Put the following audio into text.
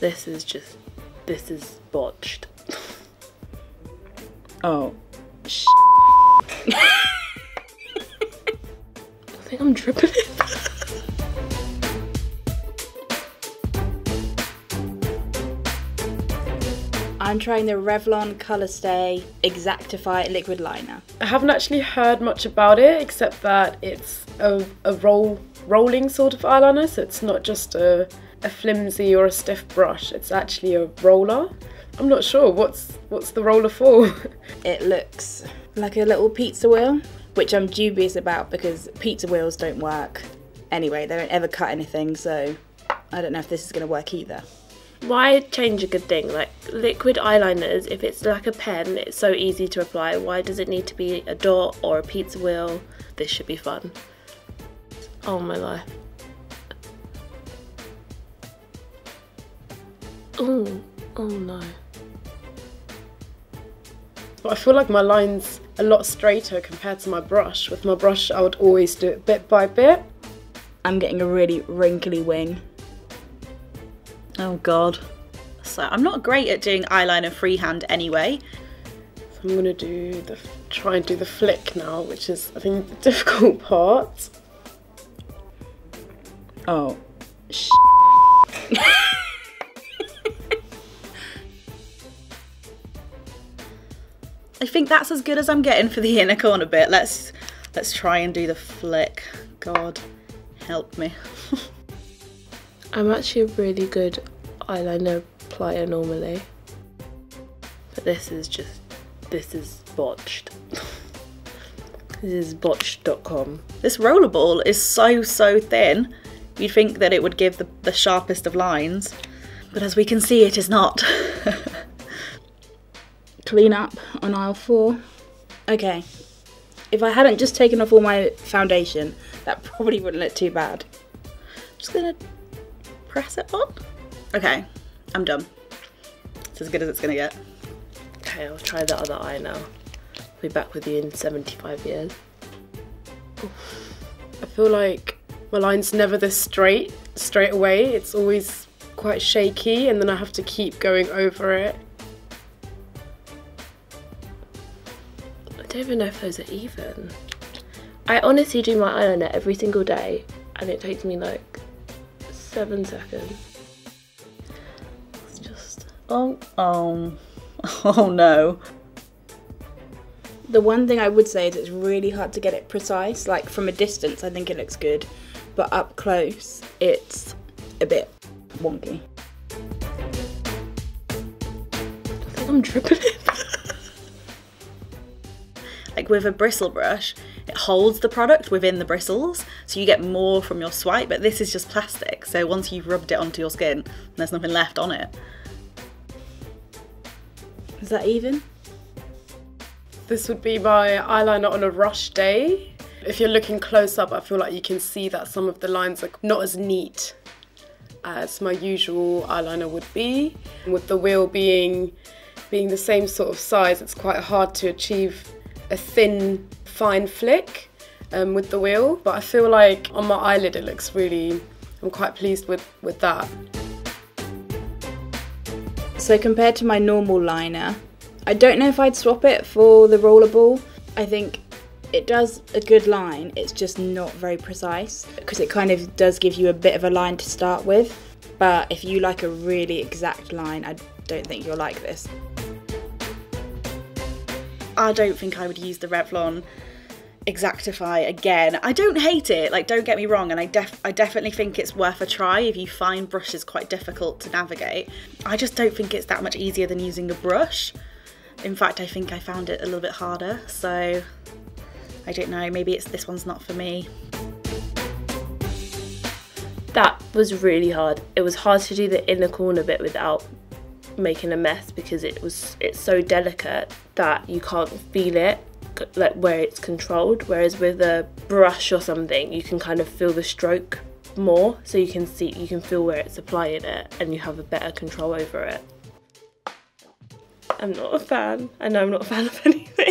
But this is botched. Oh. I think I'm dripping it. I'm trying the Revlon ColorStay Exactify liquid liner. I haven't actually heard much about it, except that it's a rolling sort of eyeliner, so it's not just a flimsy or a stiff brush, it's actually a roller. I'm not sure, what's the roller for? It looks like a little pizza wheel, which I'm dubious about because pizza wheels don't work. Anyway, they don't ever cut anything, so I don't know if this is going to work either. Why change a good thing? Like liquid eyeliners, if it's like a pen, it's so easy to apply. Why does it need to be a dot or a pizza wheel? This should be fun. Oh my life. Oh no. I feel like my line's a lot straighter compared to my brush. With my brush, I would always do it bit by bit. I'm getting a really wrinkly wing. Oh god. So I'm not great at doing eyeliner freehand anyway. So I'm gonna try and do the flick now, which is I think the difficult part. Oh. I think that's as good as I'm getting for the inner corner bit. Let's try and do the flick. God, help me. I'm actually a really good eyeliner applier normally, but this is botched. This is botched.com. This rollerball is so thin. You'd think that it would give the sharpest of lines, but as we can see, it is not. Clean up on aisle 4. Okay, if I hadn't just taken off all my foundation, that probably wouldn't look too bad. Just gonna press it on. Okay, I'm done. It's as good as it's gonna get. Okay, I'll try the other eye now. I'll be back with you in 75 years. I feel like my line's never this straight away. It's always quite shaky and then I have to keep going over it. I don't even know if those are even. I honestly do my eyeliner every single day and it takes me like 7 seconds. It's just... Oh no. The one thing I would say is it's really hard to get it precise. Like from a distance, I think it looks good, but up close, it's a bit wonky. I think I'm dripping it. Like with a bristle brush, it holds the product within the bristles, so you get more from your swipe, but this is just plastic, so once you've rubbed it onto your skin, there's nothing left on it. Is that even? This would be my eyeliner on a rush day. If you're looking close up, I feel like you can see that some of the lines are not as neat as my usual eyeliner would be. With the wheel being the same sort of size, it's quite hard to achieve a thin, fine flick with the wheel, but I feel like on my eyelid it looks really, I'm quite pleased with that. So compared to my normal liner, I don't know if I'd swap it for the rollerball. I think it does a good line, it's just not very precise, because it kind of does give you a bit of a line to start with, but if you like a really exact line, I don't think you'll like this. I don't think I would use the Revlon Exactify again. I don't hate it, like don't get me wrong, and I definitely think it's worth a try if you find brushes quite difficult to navigate. I just don't think it's that much easier than using a brush. In fact, I think I found it a little bit harder, so I don't know, maybe this one's not for me. That was really hard. It was hard to do the inner corner bit without making a mess because it's so delicate that you can't feel it, like where it's controlled, whereas with a brush or something you can kind of feel the stroke more, so you can feel where it's applying it and you have a better control over it. I'm not a fan. I know I'm not a fan of anything.